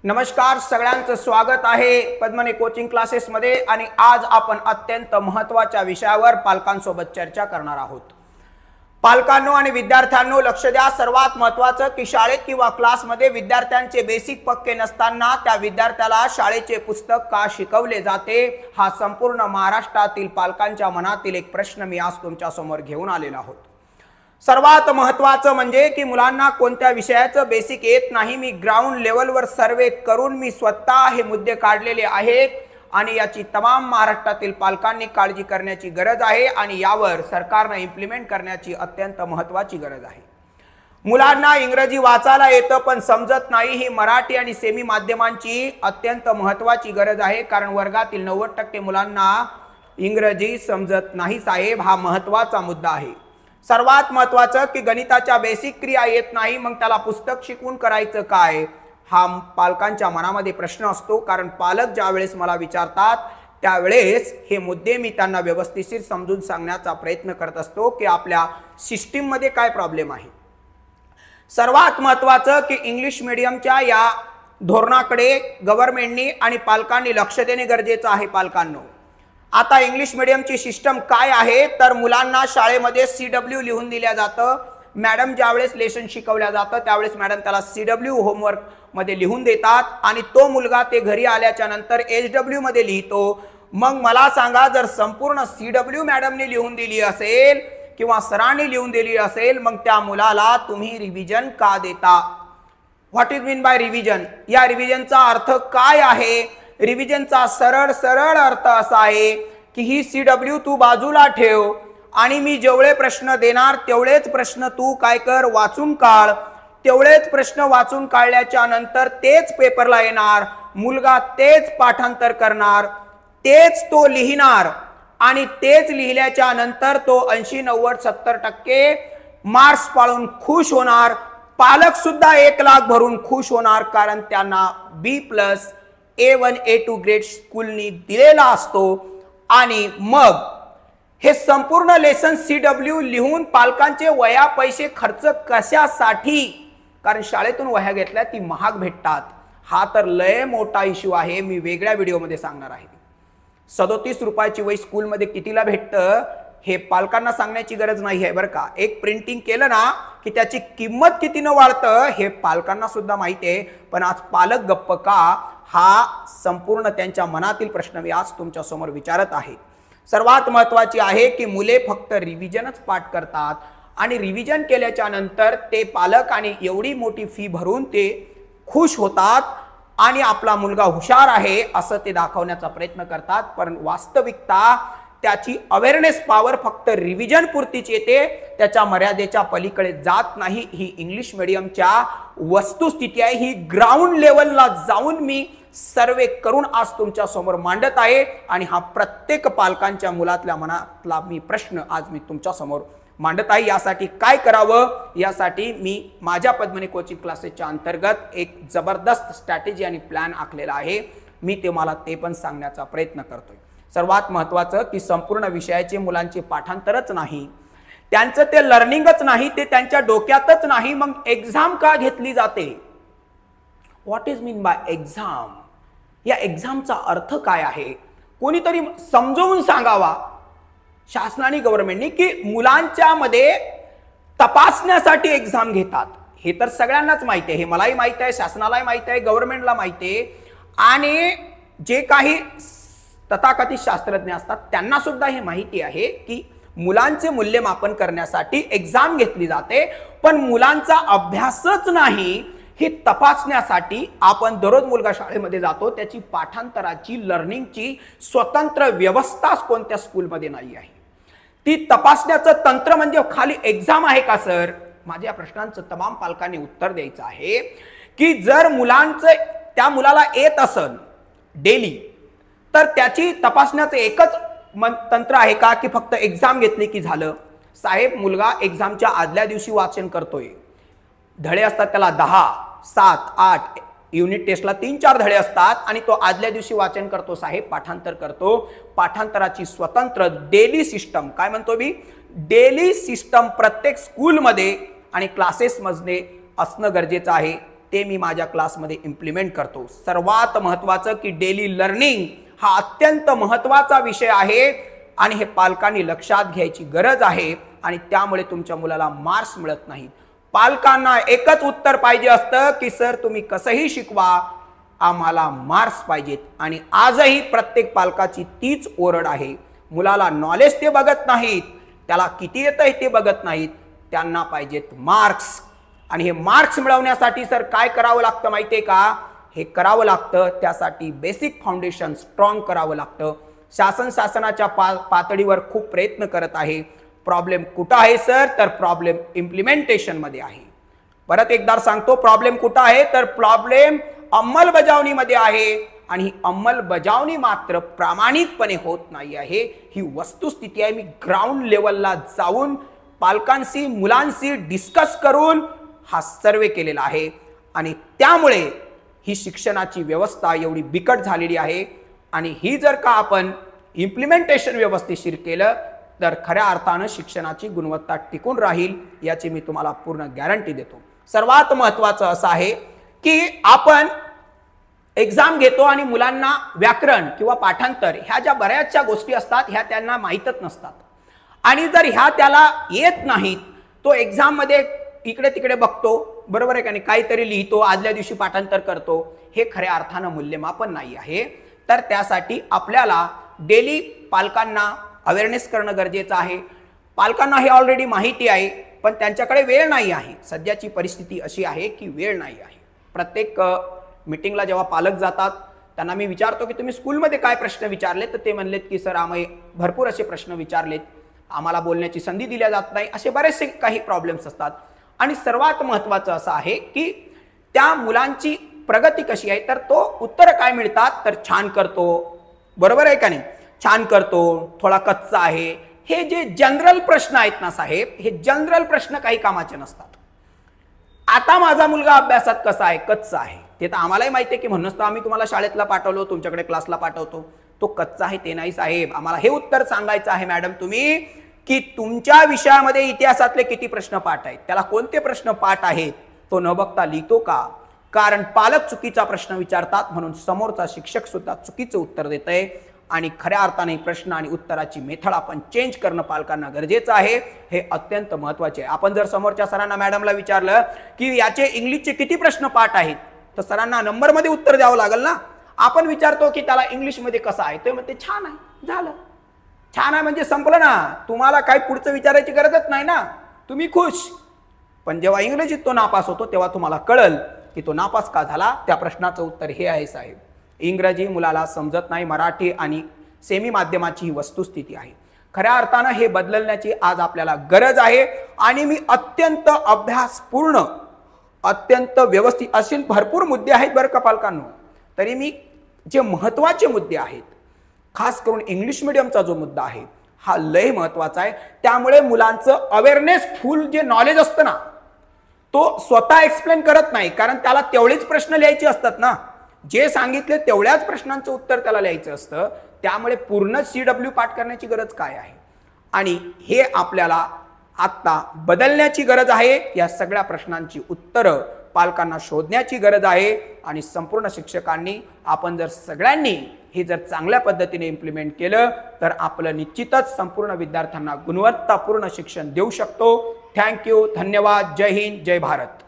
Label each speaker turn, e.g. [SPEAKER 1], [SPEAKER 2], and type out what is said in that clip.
[SPEAKER 1] नमस्कार, सगळ्यांचं स्वागत आहे पद्मनी कोचिंग क्लासेस मध्ये। आणि आज आपण अत्यंत महत्त्वाच्या विषयावर पालकांसोबत चर्चा करणार आहोत। पालकांनो आणि विद्यार्थ्यांनो लक्ष द्या। सर्वात महत्त्वाचं की शाळेत किंवा क्लासमध्ये विद्यार्थ्यांचे बेसिक पक्के नसताना त्या विद्यार्थ्याला शाळेचे पुस्तक का शिकवले जाते, हा संपूर्ण महाराष्ट्रातील पालकांच्या मनातील एक प्रश्न मी आज तुमच्या समोर घेऊन आलेलो आहोत। सर्वात महत्त्वाचं म्हणजे की मुलांना कोणत्या विषयाचं बेसिक येत नाही। मी ग्राउंड लेवलवर सर्वे करून मी स्वतः हे मुद्दे काढलेले आहेत आणि याची तमाम महाराष्ट्रातील पालकांनी काळजी करण्याची गरज आहे आणि यावर सरकारने इम्प्लिमेंट करण्याची अत्यंत महत्त्वाची गरज आहे। मुलांना इंग्रजी वाचायला येतं पण समजत नाही, ही मराठी आणि सेमी माध्यमांची अत्यंत महत्त्वाची गरज आहे, कारण वर्गातील 90% मुलांना इंग्रजी समजत नाही साहेब, हा महत्त्वाचा मुद्दा आहे। सर्वात महत्त्वाचं की गणिताच्या बेसिक क्रिया येत नाही, मग त्याला पुस्तक शिकवून करायचं काय, हा पालकांच्या मनामध्ये प्रश्न असतो। कारण पालक ज्यावेळेस मला विचारतात त्यावेळेस हे मुद्दे मी त्यांना व्यवस्थित समजून सांगण्याचा प्रयत्न करत असतो की आपल्या सिस्टीम मध्ये काय प्रॉब्लेम आहे। सर्वात महत्त्वाचं की इंग्लिश मीडियमच्या या धोरणाकडे गव्हर्नमेंटनी आणि पालकांनी लक्ष देणे गरजेचं आहे। पालकांनो, आता इंग्लिश मीडियमची सिस्टम काय आहे तर मुलांना शाळेमध्ये CW लिहून दिल्या जातं। मॅडम ज्यावेळेस लेसन शिकवल्या जातं त्यावेळेस मॅडम त्याला CW होमवर्क मध्ये लिहून देतात आणि तो मुलगा ते घरी आल्याच्या नंतर HW मध्ये लिहितो। मग मला सांगा, जर संपूर्ण CW मॅडमने लिहून दिली असेल किंवा सरांनी लिहून दिली असेल, मग त्या मुलाला तुम्ही रिव्हिजन का देता? What is mean by revision? या रिव्हिजनचा अर्थ काय आहे? रिव्हिजनचा सरळ सरळ अर्थ असा आहे की ही CW तू बाजूला ठेव आणि मी जेवढे प्रश्न देणार तेवढेच प्रश्न तू काय कर, वाचून काढ। तेवढेच प्रश्न वाचून काढल्याच्या नंतर तेच पेपरला येणार, मुलगा तेच पाठांतर करणार, तेच तो लिहिणार आणि तेच लिहिल्याच्या नंतर तो 80, 90, 70% मार्क्स पाळून खुश होणार। पालक सुद्धा 1 लाख भरून खुश होणार, कारण त्यांना B+ A1 A2 ग्रेड स्कूलनी दिलेला असतो। आणि मग हे संपूर्ण लेसन CW लिहून पालकांचे वया पैसे खर्च कशासाठी? कारण शाळेतून वह्या घेतल्या ती महाग भेटतात, हा तर लय मोठा इश्यू आहे, मी वेगळ्या व्हिडिओमध्ये सांगणार आहे। 37 रुपयाची वही स्कूलमध्ये कितीला भेटतं हे पालकांना सांगण्याची गरज नाही आहे बरं का। एक प्रिंटिंग केलं ना की त्याची किंमत कितीनं वाढतं हे पालकांना सुद्धा माहिती आहे, पण आज पालक गप्प का, हा संपूर्ण त्यांच्या मनातील प्रश्न मी आज तुमच्या समोर विचारत आहे। सर्वात महत्त्वाची आहे की मुले फक्त रिव्हिजनच पाठ करतात आणि रिव्हिजन केल्याच्या नंतर ते पालक आणि एवढी मोठी फी भरून ते खुश होतात आणि आपला मुलगा हुशार आहे असं ते दाखवण्याचा प्रयत्न करतात, पण वास्तविकता त्याची अवेअरनेस पॉवर फक्त रिव्हिजन पुरतीच येते, त्याच्या मर्यादेच्या पलीकडे जात नाही। ही इंग्लिश मीडियमच्या वस्तुस्थिती आहे, ही ग्राउंड लेवलला जाऊन मी सर्वे करून आज तुमच्या समोर मांडत आहे आणि हा प्रत्येक पालकांच्या मुलातल्या मनातला मी प्रश्न आज मी तुमच्या समोर मांडत आहे। यासाठी काय करावं, यासाठी मी माझ्या पद्मनी कोचिंग क्लासेसच्या अंतर्गत एक जबरदस्त स्ट्रॅटेजी आणि प्लॅन आखलेला आहे, मी तुम्हाला ते पण सांगण्याचा प्रयत्न करतोय। सर्वात महत्त्वाचं की संपूर्ण विषयाचे मुलांचे पाठांतरच नाही, त्यांचं ते लर्निंगच नाही, ते त्यांच्या डोक्यातच नाही, मग एक्झाम का घेतली जाते? What is mean by exam? या एक्झामचा अर्थ काय आहे? कोणीतरी समजावून सांगावा शासनाने, गव्हर्नमेंटने, की मुलांच्या मध्ये तपासण्यासाठी एक्झाम घेतात। हे तर सगळ्यांनाच माहिती आहे, हे मलाही माहिती आहे, शासनालाही माहिती आहे, गव्हर्नमेंटला माहिती आहे आणि जे काही तथाकथित शास्त्रज्ञ असतात त्यांना सुद्धा हे माहिती आहे की मुलांचे मूल्यमापन करण्यासाठी एक्झाम घेतली जाते, पण मुलांचा अभ्यासच नाही हे तपासण्यासाठी आपण दररोज मुलगा शाळेमध्ये जातो, त्याची पाठांतराची लर्निंगची स्वतंत्र व्यवस्था कोणत्या स्कूलमध्ये नाही आहे। ती तपासण्याचं तंत्र म्हणजे खाली एक्झाम आहे का सर? माझ्या प्रश्नांचं तमाम पालकांनी उत्तर द्यायचं आहे की जर मुलांचं त्या मुलाला येत असेल डेली तर त्याची तपासण्याचं एकच तंत्र आहे का की फक्त एक्झाम घेतली की झालं? साहेब, मुलगा एक्झामच्या आदल्या दिवशी वाचन करतोय, धडे असतात त्याला 10, 7, 8, युनिट टेस्टला 3-4 धडे असतात आणि तो आदल्या दिवशी वाचन करतो साहेब, पाठांतर करतो। पाठांतराची स्वतंत्र डेली सिस्टम, काय म्हणतो मी, डेली सिस्टम प्रत्येक स्कूलमध्ये आणि क्लासेसमध्ये असणं गरजेचं आहे। ते मी माझ्या क्लासमध्ये इम्प्लिमेंट करतो। सर्वात महत्त्वाचं की डेली लर्निंग हा अत्यंत महत्त्वाचा विषय आहे आणि हे पालकांनी लक्षात घ्यायची गरज आहे आणि त्यामुळे तुमच्या मुलाला मार्क्स मिळत नाहीत। पालकांना एकच उत्तर पाहिजे असतं की सर तुम्ही कसंही शिकवा, आम्हाला मार्क्स पाहिजेत। आणि आजही प्रत्येक पालकाची तीच ओरड आहे। मुलाला नॉलेज ते बघत नाहीत, त्याला किती येतंय ते बघत नाहीत, त्यांना पाहिजेत मार्क्स। आणि हे मार्क्स मिळवण्यासाठी सर काय करावं लागतं माहितीये का? हे करावं लागतं त्यासाठी बेसिक फाउंडेशन स्ट्रॉंग करावं लागतं। शासनाच्या पातळीवर खूप प्रयत्न करत आहे। प्रॉब्लेम कुठं आहे सर? तर प्रॉब्लेम इम्प्लिमेंटेशन मध्ये आहे। परत एकदा सांगतो, प्रॉब्लेम कुठं आहे? तर प्रॉब्लेम अंमलबजावणीमध्ये आहे आणि ही अंमलबजावणी मात्र प्रामाणिकपणे होत नाही आहे, ही वस्तुस्थिती आहे। मी ग्राउंड लेवलला जाऊन पालकांशी मुलांशी डिस्कस करून हा सर्वे केलेला आहे आणि त्यामुळे ही शिक्षणाची व्यवस्था एवढी बिकट झालेली आहे। आणि ही जर का आपण इम्प्लिमेंटेशन व्यवस्थिशीर केलं तर खऱ्या अर्थानं शिक्षणाची गुणवत्ता टिकून राहील, याची मी तुम्हाला पूर्ण गॅरंटी देतो। सर्वात महत्त्वाचं असं आहे की आपण एक्झाम घेतो आणि मुलांना व्याकरण किंवा पाठांतर ह्या ज्या बऱ्याचशा गोष्टी असतात ह्या त्यांना माहीतच नसतात आणि जर ह्या त्याला येत नाहीत तो एक्झाम मध्ये इकडे तिकडे बघतो, बरोबर आहे का नाही, काहीतरी लिहितो, आदल्या दिवशी पाठांतर करतो, हे खऱ्या अर्थानं मूल्यमापन नाही आहे। तर त्यासाठी आपल्याला डेली पालकांना अवेअरनेस करणं गरजेचं आहे। पालकांना हे ऑलरेडी माहिती आहे पण त्यांच्याकडे वेळ नाही आहे। सध्याची परिस्थिती अशी आहे की वेळ नाही आहे। प्रत्येक मीटिंगला जेव्हा पालक जातात त्यांना मी विचारतो की तुम्ही स्कूलमध्ये काय प्रश्न विचारले, तर ते म्हणलेत की सर आम्ही भरपूर असे प्रश्न विचारलेत, आम्हाला बोलण्याची संधी दिल्या जात नाही, असे बरेचसे काही प्रॉब्लेम्स असतात। आणि सर्वात महत्त्वाचं असं आहे की त्या मुलांची प्रगती कशी आहे, तर तो उत्तर काय मिळतात, तर छान करतो, बरोबर आहे का नाही, छान करतो, थोडा कच्चा आहे, हे जे जनरल प्रश्न आहेत ना साहेब, हे जनरल प्रश्न काही कामाचे नसतात। आता माझा मुलगा अभ्यासात कसा आहे, कच्चा आहे, ते तर आम्हालाही माहिती आहे की म्हणूनच तर आम्ही तुम्हाला शाळेतला पाठवलो, तुमच्याकडे क्लासला पाठवतो। तो कच्चा आहे ते नाही साहेब, आम्हाला हे उत्तर सांगायचं आहे मॅडम तुम्ही की तुमच्या विषयामध्ये इतिहासातले किती प्रश्न पाठ आहेत, त्याला कोणते प्रश्न पाठ आहेत तो न बघता लिहितो का? कारण पालक चुकीचा प्रश्न विचारतात म्हणून समोरचा शिक्षक सुद्धा चुकीचं उत्तर देतंय आणि खऱ्या अर्थाने प्रश्न आणि उत्तराची मेथड आपण चेंज करणं पालकांना गरजेचं आहे। हे अत्यंत महत्त्वाचे आहे। आपण जर समोरच्या सरांना मॅडमला विचारलं की याचे इंग्लिशचे किती प्रश्न पाठ आहेत तर सरांना नंबरमध्ये उत्तर द्यावं लागेल ना। आपण विचारतो की त्याला इंग्लिशमध्ये कसं आहे, ते म्हणते छान आहे, झालं, छान आहे म्हणजे संपलं ना, तुम्हाला काही पुढचं विचारायची गरजच नाही ना, तुम्ही खुश। पण जेव्हा इंग्रजीत तो नापास होतो तेव्हा तुम्हाला कळल की तो नापास का झाला, त्या प्रश्नाचं उत्तर हे आहे साहेब, इंग्रजी मुलाला समजत नाही, मराठी आणि सेमी माध्यमाची ही वस्तुस्थिती आहे। खऱ्या अर्थानं हे बदलण्याची आज आपल्याला गरज आहे आणि मी अत्यंत अभ्यासपूर्ण, अत्यंत व्यवस्थित, असे भरपूर मुद्दे आहेत बरं का पालकांनो, तरी मी जे महत्त्वाचे मुद्दे आहेत, खास करून इंग्लिश मीडियमचा जो मुद्दा आहे हा लय महत्त्वाचा आहे। त्यामुळे मुलांचं अवेअरनेस, फुल जे नॉलेज असतं ना, तो स्वतः एक्सप्लेन करत नाही, कारण त्याला तेवढेच प्रश्न लिहायचे असतात ना, जे सांगितले तेवढ्याच प्रश्नांचं उत्तर त्याला लिहायचं असतं। त्यामुळे पूर्ण CW पाठ करण्याची गरज काय आहे आणि हे आपल्याला आता बदलण्याची गरज आहे। या सगळ्या प्रश्नांची उत्तरं पालकांना शोधण्याची गरज आहे आणि संपूर्ण शिक्षकांनी आपण जर सगळ्यांनी हे जर चांगल्या पद्धतीने इम्प्लिमेंट केलं तर आपलं निश्चितच संपूर्ण विद्यार्थ्यांना गुणवत्तापूर्ण शिक्षण देऊ शकतो। थँक्यू, धन्यवाद, जय हिंद, जय भारत।